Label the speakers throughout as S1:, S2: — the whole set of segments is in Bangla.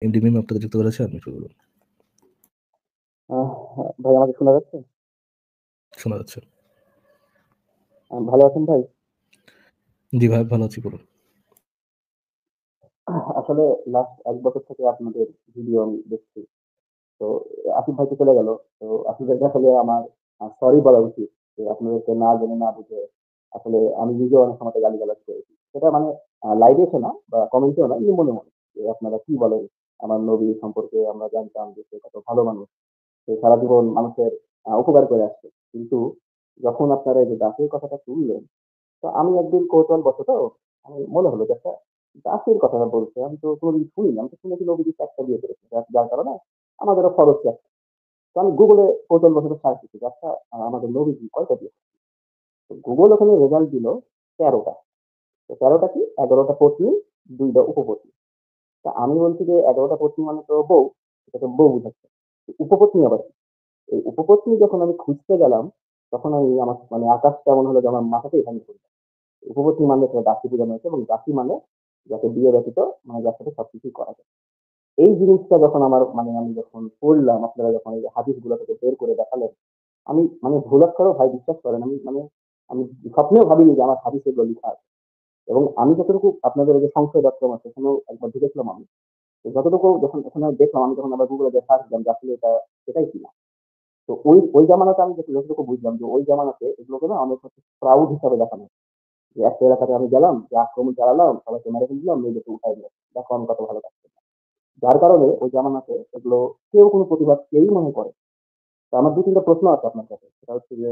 S1: এমডি মিম আপনাকে যুক্ত করেছে, আপনি শুরু করুন।
S2: হ্যাঁ, ভাই আমাকে শোনা যাচ্ছে?
S1: শোনা যাচ্ছে।
S2: ভালো আছেন ভাই?
S1: জি ভাই, ভালো আছি, বলুন।
S2: আসলে লাস্ট ১ বছর থেকে আপনাদের ভিডিও আমি দেখছি। তো আসিফ ভাই তো চলে গেল। তো আসিফ ভাইকে আসলে আমার সরি বলা উচিত। যে আপনাদেরকে না জেনে না বুঝে আসলে আমি নিজেও অনেক সময় গালিগালাজ করেছি। সেটা মানে লাইভে এসে না বা কমেন্টেও না, এমনি মনে মনে। যে আপনারা কি বলেন? আমার নবী সম্পর্কে আমরা জানতাম যে সে কত ভালো মানুষ। সে সারা জীবন মানুষের উপকার করে আসছে। কিন্তু যখন আপনারা এই যে দাসের কথাটা তুললেন, তো আমি একদিন কৌতূহলবশত আমি মনে হলো যে একটা দাসের কথা বলছে। আমি তো কোনোদিন শুনিনি। আমি তো শুনেছি নবীজি ৪ টা বিয়ে করেছেন। যার কারণে আমাদেরও খরচ আছে। তো আমি গুগলে কৌতূহলবশত সার্চ দিচ্ছি যে আচ্ছা আমাদের নবীজি কয়টা বিয়ে করেছেন? তো গুগল ওখানে রেজাল্ট দিল ১৩ টা। তো ১৩ টা কি? ১১ টা পত্নী, ২ টা উপপত্নী। তা আমি বলছি যে ১১ টা পত্নী মানে তো বউ। এটা তো বউ বুঝাচ্ছে। উপপত্নী আবার কি? এই উপপত্নী যখন আমি খুঁজতে গেলাম, তখন আমি আমার মানে আকাশটা এমন হলো যে আমার মাথাতেই ভেঙে পড়ল। উপপত্নী মানে হচ্ছে দাসী বোঝানো হয়েছে এবং দাসী মানে যাকে বিয়ে ব্যতীত মানে যার সাথে সবকিছুই করা যায়। এই জিনিসটা যখন আমার মানে আমি যখন পড়লাম, আপনারা যখন এই হাদিস গুলো থেকে বের করে দেখালেন, আমি মানে ভুলাক্ষরও ভাই বিশ্বাস করেন আমি মানে আমি স্বপ্নেও ভাবিনি যে আমার হাদিসে এগুলো লিখা আছে। এবং আমি যতটুকু আপনাদের ওই যে সংশয়বাক্রম আছে সেখানেও একবার ঢুকেছিলাম আমি। তো যতটুকু যখন ওখানে দেখলাম আমি তখন আবার গুগলে যে সার্চ দিলাম যে আসলে এটা এটাই কিনা। তো ওই জামানাতে আমি যতটুকু বুঝলাম যে ওই জামানাতে এগুলোকে না অনেক হচ্ছে প্রাউড হিসাবে দেখানো হয়। যে একটা এলাকাতে আমি গেলাম, যে আক্রমণ চালালাম, সবাইকে মেরে ফেললাম, মেয়েদেরকে উঠাই দিলাম। দেখো আমি কত ভালো কাজ করলাম। যার কারণে ওই জামানাতে এগুলো কেউ কোনো প্রতিবাদ কেউই মনে করে। তো আমার ২-৩ টা প্রশ্ন আছে আপনার কাছে। সেটা হচ্ছে যে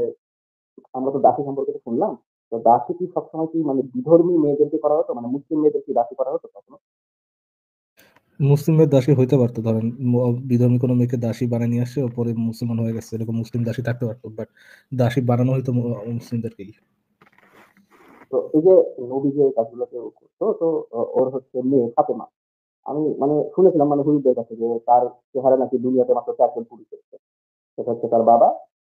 S2: আমরা তো দাসী সম্পর্কে তো শুনলাম। তো দাসী কি সবসময় কি মানে বিধর্মী মেয়েদেরকে করা হতো? মানে মুসলিম মেয়েদের কি দাসী করা হতো কখনো?
S1: মুসলিমের দাসী হইতে পারতো, ধরেন বিধর্মী কোনো মেয়েকে দাসী বানিয়ে নিয়ে আসছে, পরে মুসলমান হয়ে গেছে, এরকম মুসলিম দাসী থাকতে পারতো, বাট দাসী বানানো হয়তো মুসলিমদেরকেই।
S2: তো এই যে নবী যে এই কাজগুলো কেউ করতো, তো ওর হচ্ছে মেয়ে ফাতেমা। আমি মানে শুনেছিলাম মানে হুজুরদের কাছে যে তার চেহারা নাকি দুনিয়াতে মাত্র ৪ জন পুরুষ দেখছে। সেটা হচ্ছে তার বাবা,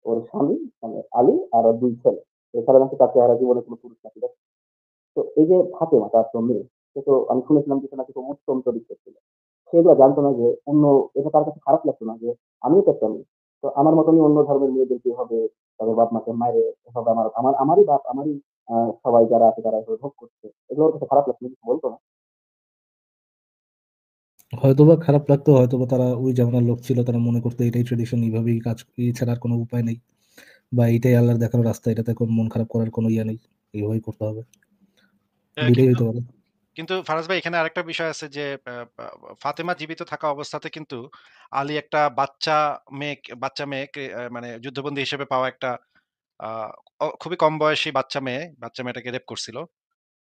S2: ওর স্বামী মানে আলী আর ওর ২ ছেলে। এছাড়া নাকি তার চেহারা জীবনে কোনো পুরুষ নাকি দেখে। তো এই যে ফাতেমা তার তো মেয়ে, সে তো আমি শুনেছিলাম যে সে নাকি খুব উত্তম চরিত্রের ছিল। সে এগুলা জানতো না যে অন্য এটা তার কাছে খারাপ লাগতো না যে আমিও তো একটা মেয়ে। তো আমার মতনই অন্য ধর্মের মেয়েদেরকে এভাবে তাদের বাপ মাকে মায়ের এভাবে আমারই বাপ আমারই সবাই যারা আছে তারা এভাবে ভোগ করছে। এগুলো ওর কাছে খারাপ লাগতো, কিছু বলতো না।
S1: হয়তোবা খারাপ লাগতো, হয়তোবা তারা ওই জামানার লোক ছিল, তারা মনে করতো এটাই ট্রেডিশন, এইভাবেই কাজ, এছাড়া আর কোনো উপায় নেই, বা এইটাই আল্লাহর দেখানো রাস্তা, এটাতে কোনো মন খারাপ করার কোনো ইয়ে নেই, এইভাবেই করতে হবে। দুইটাই
S3: কিন্তু
S1: হইতে পারে।
S3: কিন্তু ফারাজ ভাই এখানে আরেকটা বিষয় আছে যে আ আ ফাতেমা জীবিত থাকা অবস্থাতে কিন্তু আলী একটা বাচ্চা মেয়েকে মানে যুদ্ধবন্দী হিসেবে পাওয়া একটা আ খুবই কম বয়সী বাচ্চা মেয়েটাকে রেপ করছিল।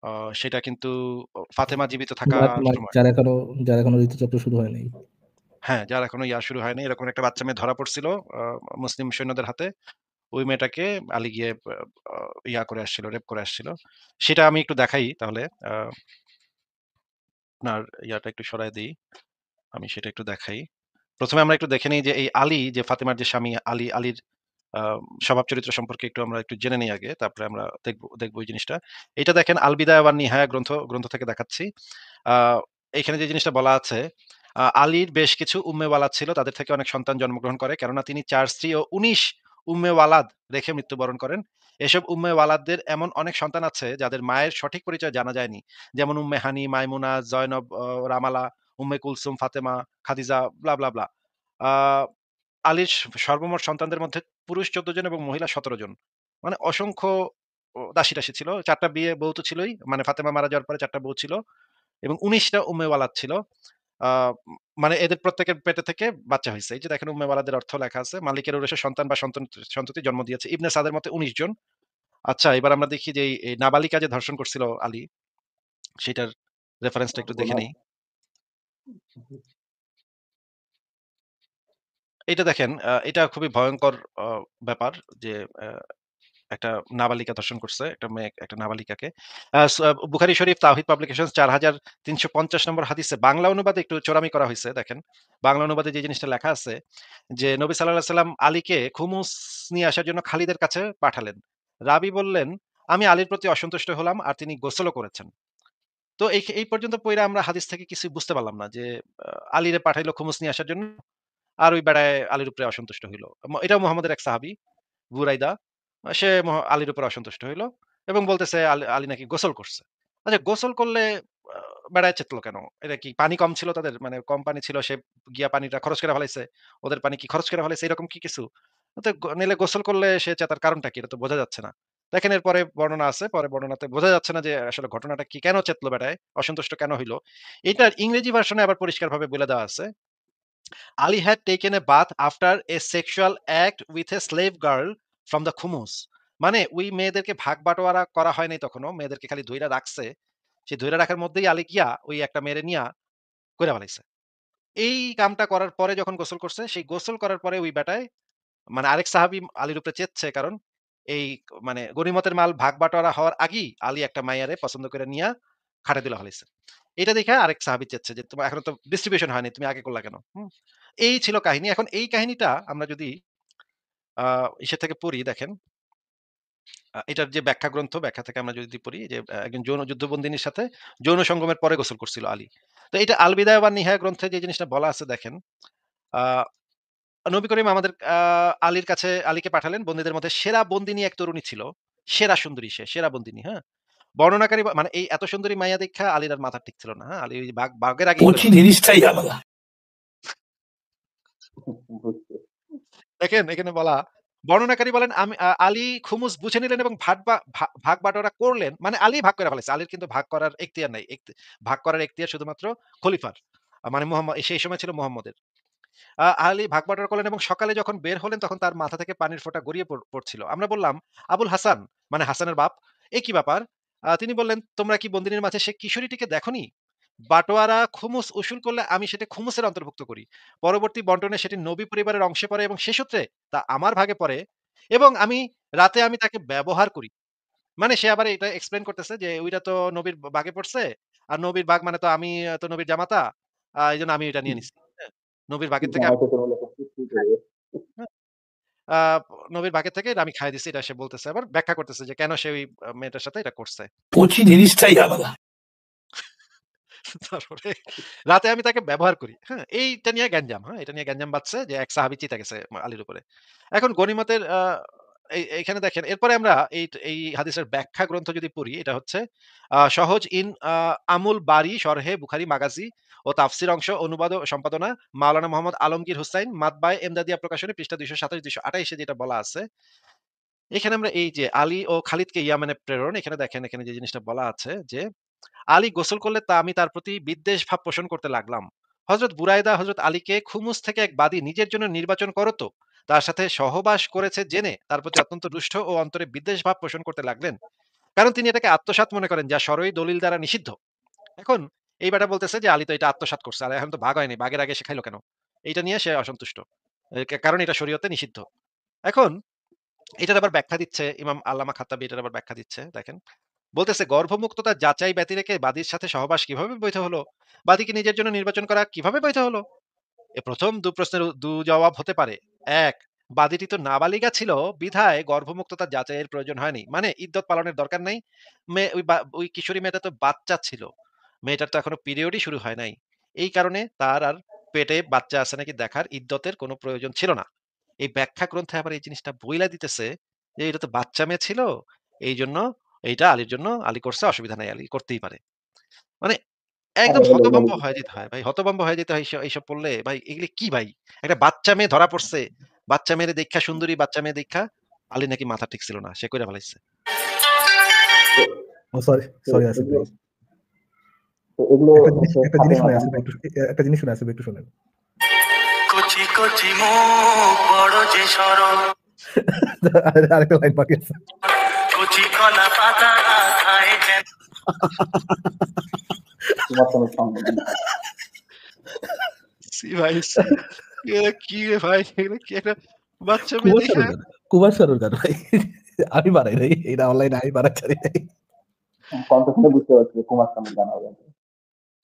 S3: আ সেটা কিন্তু ফাতেমা জীবিত থাকার
S1: মানে
S3: সময়।
S1: যার এখনো ঋতুচক্র শুরু হয় নাই।
S3: হ্যাঁ, যার এখনো ইয়া শুরু হয়নি। এরকম একটা বাচ্চা মেয়ে ধরা পড়ছিল আ মুসলিম সৈন্যদের হাতে। ওই মেয়েটাকে আলী গিয়ে আ ইয়া করে আসছিল, রেপ করে আসছিল। সেটা আমি একটু দেখাই তাহলে। আ আপনার ইয়াটা একটু সরায় দেই। আমি সেটা একটু দেখাই। ১ম এ আমরা একটু দেখে নেই যে এই আলী যে ফাতেমার যে স্বামী আলীর আ স্বভাব চরিত্র সম্পর্কে আমরা একটু জেনে নেই আগে। তারপরে আমরা দেখব এই জিনিসটা। এটা দেখেন আল বিদায়া ওয়ান নিহায়া গ্রন্থ থেকে দেখাচ্ছি। আ এখানে যে জিনিসটা বলা আছে, আলীর বেশ কিছু উম্মে ওয়ালাদ ছিল। তাদের থেকে অনেক সন্তান জন্মগ্রহণ করে। কেননা তিনি ৪ স্ত্রী ও ১৯ উম্মে ওয়ালাদ রেখে মৃত্যুবরণ করেন। এসব উম্মে ওয়ালাদদের এমন অনেক সন্তান আছে যাদের মায়ের সঠিক পরিচয় জানা যায়নি। যেমন উম্মে হানি, মাইমুনা, জয়নব, রামালা, উম্মে কুলসুম, ফাতেমা, খাদিজা ব্লা, ব্লা, ব্লা। আ আলীর সর্বমোট সন্তানদের মধ্যে পুরুষ ১৪ জন এবং মহিলা ১৭ জন। মানে অসংখ্য দাসী-টাসী ছিল। ৪ টা বউ তো ছিলই। মানে ফাতেমা মারা যাওয়ার পরে ৪ টা বউ ছিল এবং ১৯ টা উম্মে ওয়ালাদ ছিল। আ মানে এদের প্রত্যেকের পেটে থেকে বাচ্চা হইছে। এই যে দেখেন উম্মে ওয়ালাদের অর্থ লেখা আছে। মালিকের ঔরসে সন্তান বা সন্ততি জন্ম দিয়েছে। ইবনে সাদের মতে ১৯ জন। আচ্ছা এবার আমরা দেখি যে এই নাবালিকা যে ধর্ষণ করছিল আলী, সেটার রেফারেন্সটা একটু দেখে
S2: ঘটনা
S3: নেই। এইটা দেখেন এটা খুবই ভয়ংকর আ ব্যাপার যে আ একটা নাবালিকা ধর্ষণ করছে। একটা নাবালিকাকে। বুখারী শরীফ তাওহীদ পাবলিকেশনস ৪৩৫০ নম্বর হাদিসে বাংলা অনুবাদে একটু চোরামি করা হইছে দেখেন। বাংলা অনুবাদে যে জিনিসটা লেখা আছে যে নবী সাল্লাল্লাহু আলাইহি সাল্লাম আলীকে খুমুস নিয়ে আসার জন্য খালিদের কাছে পাঠালেন। রাবী বললেন, "আমি আলীর প্রতি অসন্তুষ্ট হলাম আর তিনি গোসলও করেছেন।" তো এই পর্যন্ত পইড়া আমরা হাদিস থেকে কিছুই বুঝতে পারলাম না যে আ আলীরে পাঠাইলো খুমুস নিয়ে আসার জন্য। আর ওই বেড়ায় আলীর উপরে অসন্তুষ্ট হইল। এটাও মুহাম্মদের এক সাহাবী বুরাইদা। সে আলীর উপরে অসন্তুষ্ট হইল এবং বলতেছে আলী নাকি গোসল করছে। আচ্ছা গোসল করলে আ বেড়ায় চেতলো কেন? এটা কি পানি কম ছিল তাদের? মানে কম পানি ছিল সে গিয়া পানিটা খরচ করে ফেলাইছে। ওদের পানি কি খরচ করে ফেলাইছে এরকম কি কিছু? তো নইলে গোসল করলে সে চেতার কারণটা কি? এটা তো বোঝা যাচ্ছে না। দেখেন এরপরে বর্ণনা আছে। পরে বর্ণনাতে বোঝা যাচ্ছে না যে আসলে ঘটনাটা কি? কেন চেতলো বেড়ায়? অসন্তুষ্ট কেন হইল? এটার ইংরেজি ভার্শনে আবার পরিষ্কারভাবে বলে দেওয়া আছে। Ali had taken a bath after a sexual act with a slave girl from the Khumus. মানে ওই মেয়েদেরকে ভাগ বাটোয়ারা করা হয় নাই তখনও। মেয়েদেরকে খালি ধইরা রাখছে। সেই ধইরা রাখার মধ্যেই আলী গিয়া ওই একটা মেয়েরে নিয়া কইরা ফেলাইছে। এই কামটা করার পরে যখন গোসল করছে, সেই গোসল করার পরে ওই বেটায় মানে আরেক সাহাবী আলীর উপরে চেতছে কারণ এই মানে গনিমতের মাল ভাগ বাটোয়ারা হওয়ার আগেই আলী একটা মাইয়ারে পছন্দ করে নিয়া খাটে তুলা ফেলাইছে। এটা দেইখা আরেক সাহাবী চেতছে যে, "তোমার এখনো তো ডিস্ট্রিবিউশন হয়নি। তুমি আগে করলা কেন?" এই ছিল কাহিনী। এখন এই কাহিনীটা আমরা যদি আ ইসে থেকে পড়ি দেখেন, এটার যে ব্যাখ্যা গ্রন্থ, ব্যাখ্যা থেকে আমরা যদি পড়ি যে একজন যৌন যুদ্ধবন্দিনীর সাথে যৌন সঙ্গমের পরে গোসল করছিল আলী। তো এটা আল বিদায়া ওয়ান নিহায়া গ্রন্থে যে জিনিসটা বলা আছে দেখেন, আ নবী করিম আমাদের আলীর কাছে আলীকে পাঠালেন বন্দীদের মধ্যে সেরা বন্দিনী এক তরুণী ছিল। সেরা সুন্দরী সে, সেরা বন্দিনী, হ্যাঁ? বর্ণনাকারী মানে এই এত সুন্দরী মাইয়া দেইখা আলীর আর মাথা ঠিক ছিল না, হ্যাঁ? আলী ওই বাঘের আগেই করে
S4: কচি
S3: ফেলাইছে।
S4: জিনিসটাই আলাদা।
S2: বুঝছি।
S3: দেখেন এখানে বলা, বর্ণনাকারী বলেন আমি আলী খুমুস বুঝে নিলেন এবং ভাগ বাটোয়ারা করলেন। মানে আলী ভাগ করে ফেলেছে। আলীর কিন্তু ভাগ করার এখতিয়ার নাই। ভাগ করার এখতিয়ার শুধুমাত্র খলিফার। মানে সেই সময় ছিল মুহাম্মদের। আলী ভাগ বাটোয়ারা করলেন এবং সকালে যখন বের হলেন তখন তার মাথা থেকে পানির ফোঁটা গড়িয়ে পড়ছিল। আমরা বললাম, "আবুল হাসান" মানে হাসানের বাপ, "এ কি ব্যাপার?" তিনি বললেন, "তোমরা কি বন্দিনীর মাঝে সে কিশোরীটিকে দেখোনি? বাটোয়ারা খুমুস উসুল করলে আমি সেটা খুমুসের অন্তর্ভুক্ত করি। পরবর্তী বন্টনে সেটি নবী পরিবারের অংশে পড়ে এবং সে সূত্রে তা আমার ভাগে পড়ে এবং রাতে আমি তাকে ব্যবহার করি।" মানে সে আবার এটা এক্সপ্লেইন করতেছে যে, "ওইটা তো নবীর ভাগে পড়ছে। আর নবীর ভাগ মানে তো আমি তো নবীর জামাতা। এজন্য আমি এটা নিয়ে নিছি।" হ্যাঁ? নবীর ভাগের থেকে আমি
S2: জামাইকে তো বলে সৃষ্টি করে।
S3: হ্যাঁ, আ নবীর ভাগের থেকে এটা আমি খাইয়ে দিছি এটা সে বলতেছে। আবার ব্যাখ্যা করতেছে যে কেন সে ওই মেয়েটার সাথে এটা করছে।
S4: কচি জিনিসটাই আলাদা।
S3: তারপরে রাতে আমি তাকে ব্যবহার করি। হ্যাঁ? এইটা নিয়ে গ্যাঞ্জাম। হ্যাঁ? এটা নিয়ে গ্যাঞ্জাম বাধছে যে এক সাহাবী চিতে গেছে আলীর উপরে। এখন গনিমতের এইখানে দেখেন এরপরে আমরা এই হাদিসের ব্যাখ্যা গ্রন্থ যদি পড়ি এটা হচ্ছে সহজ আমুল বারী শরহে বুখারী মাগাজি ও তাফসীর অংশ অনুবাদ ও সম্পাদনা মাওলানা মোহাম্মদ আলমগীর হুসাইন মাতবায়ে এমদাদিয়া প্রকাশনী পৃষ্ঠা ২২৭-২২৮ এ যেটা বলা আছে এখানে আমরা এই যে আলী ও খালিদকে ইয়ামেনে প্রেরণ এখানে দেখেন এখানে যে জিনিসটা বলা আছে যে আলী গোসল করলে তা আমি তার প্রতি বিদ্বেষ ভাব পোষণ করতে লাগলাম। হযরত বুরায়দা হযরত আলীকে খুমুস থেকে এক বাদী নিজের জন্য নির্বাচন করত। তার সাথে সহবাস করেছে জেনে তার প্রতি অত্যন্ত রুষ্ট ও অন্তরে বিদ্বেষ ভাব পোষণ করতে লাগলেন। কারণ তিনি এটাকে আত্মসাৎ মনে করেন যা শরঈ দলিল দ্বারা নিষিদ্ধ। এখন এই বেটা বলতেছে যে আলী তো এটা আত্মসাৎ করছে। আর এখন তো ভাগ হয়নি। ভাগের আগে সে খাইল কেন? এইটা নিয়ে সে অসন্তুষ্ট। কারণ এটা শরীয়তে নিষিদ্ধ। এখন এটার আবার ব্যাখ্যা দিচ্ছে ইমাম আল্লামা খাত্তাবী এটার আবার ব্যাখ্যা দিচ্ছে। দেখেন বলতেছে গর্ভমুক্ততা যাচাই ব্যতি রেখে বাদীর সাথে সহবাস কিভাবে বৈধ হলো? বাদীকে নিজের জন্য নির্বাচন করা কিভাবে বৈধ হলো? এ প্রথম প্রশ্নের জবাব হতে পারে। ১ বাদীটি তো নাবালিগা ছিল বিধায় গর্ভমুক্ততা যাচাইয়ের প্রয়োজন হয়নি। মানে ইদ্যত পালনের দরকার নাই। মেয়ে ওই কিশোরী মেয়েটা তো বাচ্চা ছিল। মেয়েটার তো এখনো পিরিয়ডই শুরু হয় নাই। এই কারণে তার আর পেটে বাচ্চা আছে নাকি দেখার ইদ্যতের কোনো প্রয়োজন ছিল না। এই ব্যাখ্যা গ্রন্থে আবার এই জিনিসটা বইলা দিতেছে যে এটা তো বাচ্চা মেয়ে ছিল। এইজন্য এইটা আলীর জন্য আলী করছে অসুবিধা নাই। আলী করতেই পারে। মানে একদম
S2: পাগল হয়ে
S3: হতভম্ব
S2: গেল।
S3: হয়ে যেতে হয় ভাই। হতভম্ব হয়ে যেতে হয় এইসব পড়লে। ভাই এগুলি কি ভাই? একটা বাচ্চা মেয়ে ধরা পড়ছে। বাচ্চা মেয়েরে দেইখা সুন্দরী বাচ্চা মেয়ে দেইখা আলীর নাকি মাথা ঠিক ছিল না। সে কইরা ফেলাইছে।
S2: তো
S1: ও সরি,
S2: তো
S1: সরি আসিফ
S2: এগুলো
S1: ভাই।
S2: তো এগুলো হচ্ছে
S1: একটা জিনিস
S2: ফাতেমা
S1: শোনাই আসিফ
S2: জানতো।
S1: ভাই একটু একটা জিনিস শোনাই আসিফ ভাই একটু শোনেন।
S4: কচি কচি মুখ বড় যে সরল,
S1: আরেকটা লাইন বাকি আছে।
S4: কচি কলা পাতা খায় যেন।
S2: তোমার কোনো সঙ্গ নেই।
S3: ছি ভাই ছি। এরা কি রে ভাই? এগুলো কি একটা বাচ্চা মেয়ে
S1: কুমার
S3: দেইখা
S1: শানুর গান, কুমার শানুর গান ভাই। আমি বানাই নাই। এটা অনলাইনে আমি বানাচ্ছি নাই।
S2: কণ্ঠ শুনে বুঝতে পারছি যে কুমার শানুর গান হবে।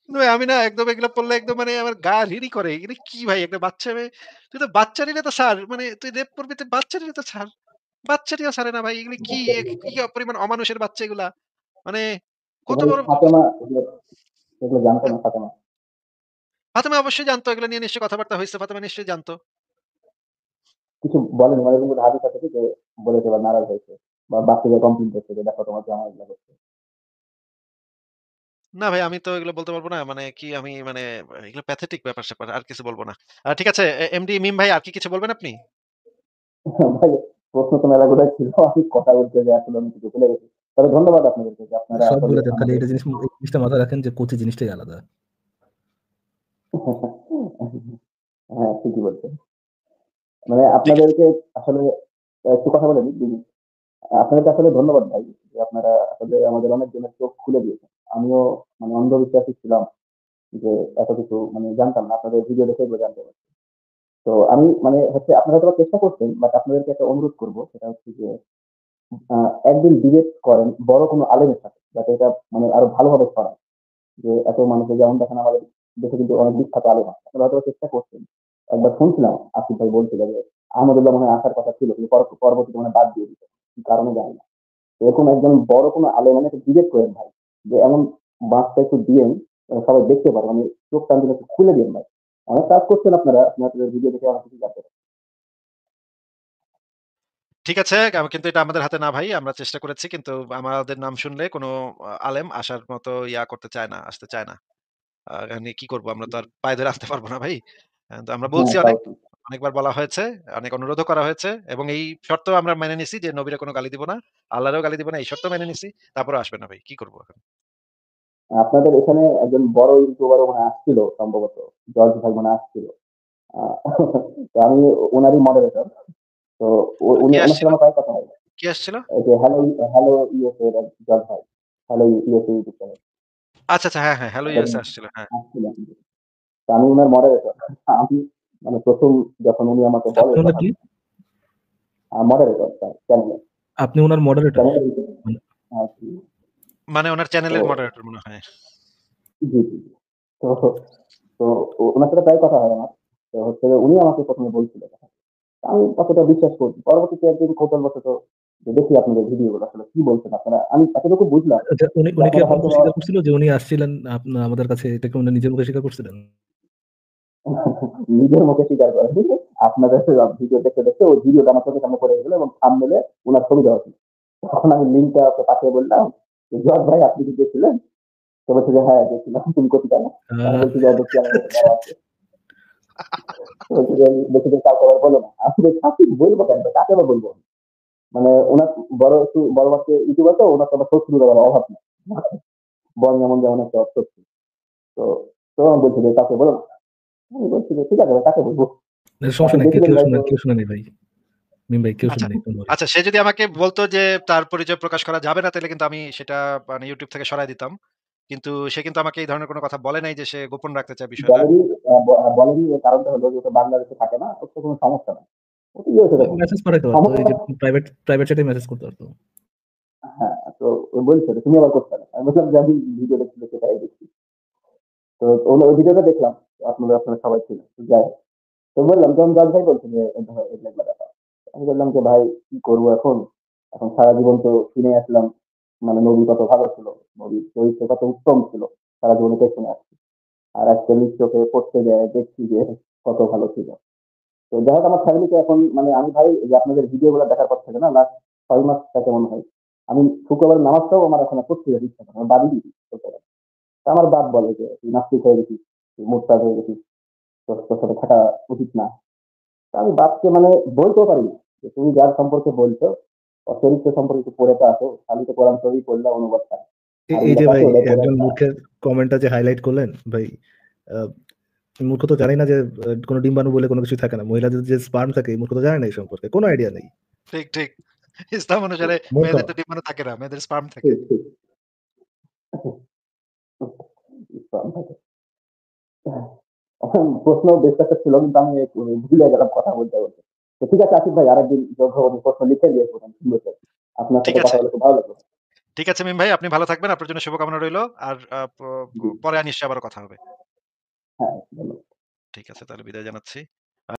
S3: ভাই আমি না একদম এগুলা পড়লে একদম মানে আমার গা রিরি করে। এগুলো কি ভাই একটা বাচ্চা মেয়ে, তুই তো বাচ্চারই তো ছাড়। মানে তুই রেপ করবি তুই বাচ্চারই তো ছাড়। বাচ্চাটিও ছাড়ে না ভাই। এগুলি কি কি পরিমাণ অমানুষের বাচ্চা এগুলা। মানে
S2: তো
S3: কত
S2: ভাই
S3: বড়
S2: ফাতেমা এগুলো জানতো না ফাতেমা?
S3: ফাতেমা অবশ্যই জানতো। এগুলো নিয়ে নিশ্চয়ই কথাবার্তা হইছে। ফাতেমা নিশ্চয়ই জানতো।
S2: কিছু বলেনি মানে এরকম কোনো হাদিস আছে কি যে বলেছে বা নারাজ হয়েছে বা বাচ্চাদের কমপ্লেইন করছে যে দেখো তোমার জামাই এগুলো করছে?
S3: না ভাই আমি তো এগুলো বলতে পারব না। মানে কি আমি মানে এগুলো প্যাথেটিক ব্যাপার-স্যাপার। আর কিছু বলব না। ঠিক আছে এমডি মিম ভাই আর কি কিছু বলবেন আপনি?
S2: ভাই প্রশ্ন তো মেলাগুলোই ছিল। আমি কথা বলতে যেয়ে আসলে আমি কিছু ভুলে গেছি। তবে ধন্যবাদ আপনাদেরকে যে আপনারা
S1: সব
S2: আসলে
S1: বলে দেন। খালি
S2: আমাদের
S1: এই জিনিসটা মাথায় রাখেন যে কোচি জিনিসটাই আলাদা।
S2: হ্যাঁ, ঠিকই বলছেন। মানে
S3: ঠিক আছে।
S2: আপনাদেরকে আসলে একটু কথা বলে নিই ২ মিনিট। আপনাদেরকে আসলে ধন্যবাদ ভাই যে আপনারা আসলে আমাদের অনেকজনের চোখ খুলে দিয়েছেন। আমিও মানে অন্ধবিশ্বাসী ছিলাম যে এত কিছু মানে জানতাম না। আপনাদের ভিডিও দেখে এগুলো জানতে পারছি। তো আমি মানে হচ্ছে আপনারা হয়তোবা চেষ্টা করছেন বাট আপনাদেরকে একটা অনুরোধ করব সেটা হচ্ছে যে আ একদিন ডিবেট করেন বড় কোনো আলেমের সাথে। যাতে এটা মানে আরো ভালোভাবে ছড়ায়। যে এত মানুষের যেমন দেখেন আমাদের দেশে কিন্তু অনেক বিখ্যাত আলেম আছে। আপনারা হয়তো চেষ্টা করছেন। একবার শুনছিলাম আসিফ ভাই বলছিল যে আহমদুল্লাহ মনে হয় আসার কথা ছিল কিন্তু পরবর্তীতে মনে হয় বাদ দিয়ে দিছে। কি কারণে জানি না। এরকম একজন বড় কোনো আলেম মানে একটা ডিবেট করেন ভাই। যে এমন বাঁশটা একটু দিয়েন সবাই দেখতে পারে। মানে চোখ কান দুটো একটু খুলে দিয়েন ভাই। অনেক কাজ করছেন আপনারা। আপনাদের ভিডিও দেখে অনেক কিছু জানতে পারছি।
S3: ঠিক আছে। কিন্তু এটা আমাদের হাতে না ভাই। আমরা চেষ্টা করেছি। কিন্তু আমাদের নাম শুনলে কোন আলেম আসার মতো করতে চায় না, আসতে চায় না। এখানে কি করব? আমরা তো আর পায়ে ধরে আনতে পারব না ভাই। তো আমরা
S2: হ্যাঁ,
S3: বলছি
S2: তাও
S3: অনেক,
S2: ঠিক।
S3: অনেকবার বলা হয়েছে, অনেক অনুরোধও করা হয়েছে এবং এই শর্ত আমরা মেনে নিছি যে নবীরে কোন গালি দিব না, আল্লাহরেও গালি দিব না। এই শর্ত মেনে নিছি। তারপরেও আসবে না ভাই। কি করব এখন?
S2: আপনাদের এখানে একজন বড় ইউটিউবারও মনে হয় আসছিল সম্ভবত। জর্জ ভাই মনে হয় আসছিল। আ তো আমি উনারই মডারেটর। তো উনি
S3: কে
S2: উনার সাথে
S3: আসছিল?
S2: আমার প্রায় কথা হয়।
S3: কে আসছিল?
S2: এই যে হ্যালো ইউএসএ এর জজ ভাই। Hello USA YouTube channel.
S3: আচ্ছা, আচ্ছা। হ্যাঁ, হ্যাঁ। হ্যালো ইউএসএ আসছিল। হ্যাঁ।
S2: আসছিলেন। তো আমি উনার মডারেটর। আমি মানে ১ম যখন উনি আমাকে বলে
S1: আপনি উনার কি?
S2: কথাটা মডারেটর তার চ্যানেলে।
S1: আপনি উনার মডারেটর?
S2: চ্যানেলের
S1: মানে
S2: জি।
S3: মানে উনার
S2: তো
S3: চ্যানেলের মডারেটর মনে হয়।
S2: জি, জি। তো তো উনার সাথে প্রায় কথা হয় আমার। তো হচ্ছে যে উনি আমাকে ১ম এ বলছিল কথা। আমি কতটা বিশ্বাস করি। পরবর্তীতে একদিন কৌতূহলবশত যে দেখি আপনাদের ভিডিওগুলো আসলে কি বলছেন আপনারা। আমি এতটুকু বুঝলাম
S1: আচ্ছা
S2: যে
S1: উনি কি
S2: আপনারা
S1: আপনার মুখে
S2: হয়তোবা
S1: স্বীকার করছিল যে উনি আসছিলেন আমাদের কাছে এটা কি উনি নিজের মুখে স্বীকার করছিলেন?
S2: নিজের মুখে স্বীকার করেন। আপনাদের ভিডিও দেখতে ওই ভিডিওটা আমার চোখের সামনে পড়ে গেল এবং থাম্বনেইলে উনার ছবি দেওয়া ছিল। তখন আমি লিঙ্কটা ওকে পাঠিয়ে বললাম যে, "জজ ভাই আপনি কি গেছিলেন?" তো বলছে যে, "হ্যাঁ, গেছিলাম। তুমি কোথায়?" আমি বলছি যে, "দেখছি আমার কাছে দেওয়া আছে।" তো বলছে যে, "বেশি দিন কাউকে আবার বলো না।" আমি বলছি, "কাকে বলবো কেন? কাকে আবার বলবো?" মানে উনার বড় মাপের ইউটিউবার তো উনার তো আবার শত্রুর আবার অভাব নেই। বল যেমন একটা শত্রু। তো তো আমি বলছি যে, "কাউকে বলো না।" আমি বলছি যে, "ঠিক আছে ভাই কাকে বলবো?"
S1: সমস্যা
S2: আপনি
S1: নাই।
S2: গেছিলেন ভাই তো
S1: কেউ শুনে নাই ভাই। মিম ভাই কেউ
S3: আচ্ছা,
S1: শুনে নাই। Don't worry.
S3: আচ্ছা সে যদি আমাকে বলত যে তার পরিচয় প্রকাশ করা যাবে না তাইলে কিন্তু আমি সেটা মানে YouTube থেকে সরায় দিতাম। কিন্তু সে কিন্তু আমাকে এই ধরনের কোন কথা বলে নাই যে সে গোপন রাখতে চায় বিষয়টা।
S2: বলেরই বলেরই এর কারণটা হলো যে ওটা বাংলাদেশে থাকে না। ওর তো কোনো সমস্যা নাই। ওটা কি হয়েছে দেখুন।
S1: মেসেজ পাঠাইতে পারতো। এই
S2: সমস্যা
S1: যে প্রাইভেট চ্যাটে মেসেজ করতে পারতো।
S2: হ্যাঁ, তো ও বলছে যে, "তুমি আবার করতে না।" আমি বললাম যে, "আমি ভিডিও দেখছি সেটাই দেখছি।" তো ওই ভিডিওটা দেখলাম। আপনারা সবাই ছিলেন। তো যাই হোক। তো বললাম যখন জজ ভাই বলছে যে এগুলা ব্যাপার। আমি বললাম যে, "ভাই কি করব এখন? এখন সারা জীবন তো শুনে আসলাম মানে নবী কত ভালো ছিল। নবীর চরিত্র কত উত্তম ছিল। সারা জীবন এটাই শুনে আসছি। আর আজকে নিজ চোখে পড়তে যায় দেখছি যে কত ভালো ছিল।" তো যাই হোক আমার ফ্যামিলিতে এখন মানে আমি ভাই এই যে আপনাদের ভিডিও গুলো দেখার পর থেকে না লাস্ট ৬ মাস থেকে মনে হয় আমি শুক্রবারের নামাজটাও আমার এখন আর পড়তে ইচ্ছা করে না। আমি বাদই দিই বলতে গেলে। তো আমার বাপ বলে যে, "তুই নাস্তিক হয়ে গেছিস, তুই মুরতাদ হয়ে গেছিস। তোর সাথে থাকা উচিত না।" তো আমি বাপকে মানে বলতেও পারি না যে, "তুমি যার সম্পর্কে বলছো, ওর চরিত্র সম্পর্কে একটু পড়ে তো আসো। খালি তো কোরআন শরীফ পড়লা অনুবাদ ছাড়া। আরবি
S1: এই যে
S2: লেখা আছে
S1: ভাই
S2: ওটাই পড়ে
S1: একজন
S2: আসবা।"
S1: মূর্খের কমেন্টটা যে হাইলাইট করলেন ভাই, আ মূর্খ তো জানেই না যে কোন ডিম্বাণু বলে কোন কিছু থাকে না। মহিলাদের যে স্পার্ম থাকে এই মূর্খ তো জানে না এই সম্পর্কে। কোন আইডিয়া নেই।
S3: ঠিক, ঠিক। ইসলাম অনুসারে
S1: মূর্খ।
S3: মেয়েদের তো ডিম্বাণু থাকে না। মেয়েদের স্পার্ম থাকে।
S2: ঠিক, ঠিক। ইসলাম থাকে। এখন প্রশ্ন বেশ কয়েকটা ছিল কিন্তু আমি ভুলে গেলাম কথা বলতে। তো ঠিক আছে আসিফ ভাই আরেকদিন যোগ্য হলে প্রশ্ন লিখে দিয়ে আসবো সুন্দর করে। আপনার
S3: ঠিক
S2: সাথে কথা
S3: আছে।
S2: বলে খুব ভালো লাগলো।
S3: ঠিক আছে মিম ভাই আপনি ভালো থাকবেন। আপনার জন্য শুভকামনা রইলো। আর
S2: জি,
S3: পরে নিশ্চয়ই আবারও কথা হবে।
S2: হ্যাঁ, ধন্যবাদ।
S3: ঠিক আছে তাহলে বিদায় জানাচ্ছি।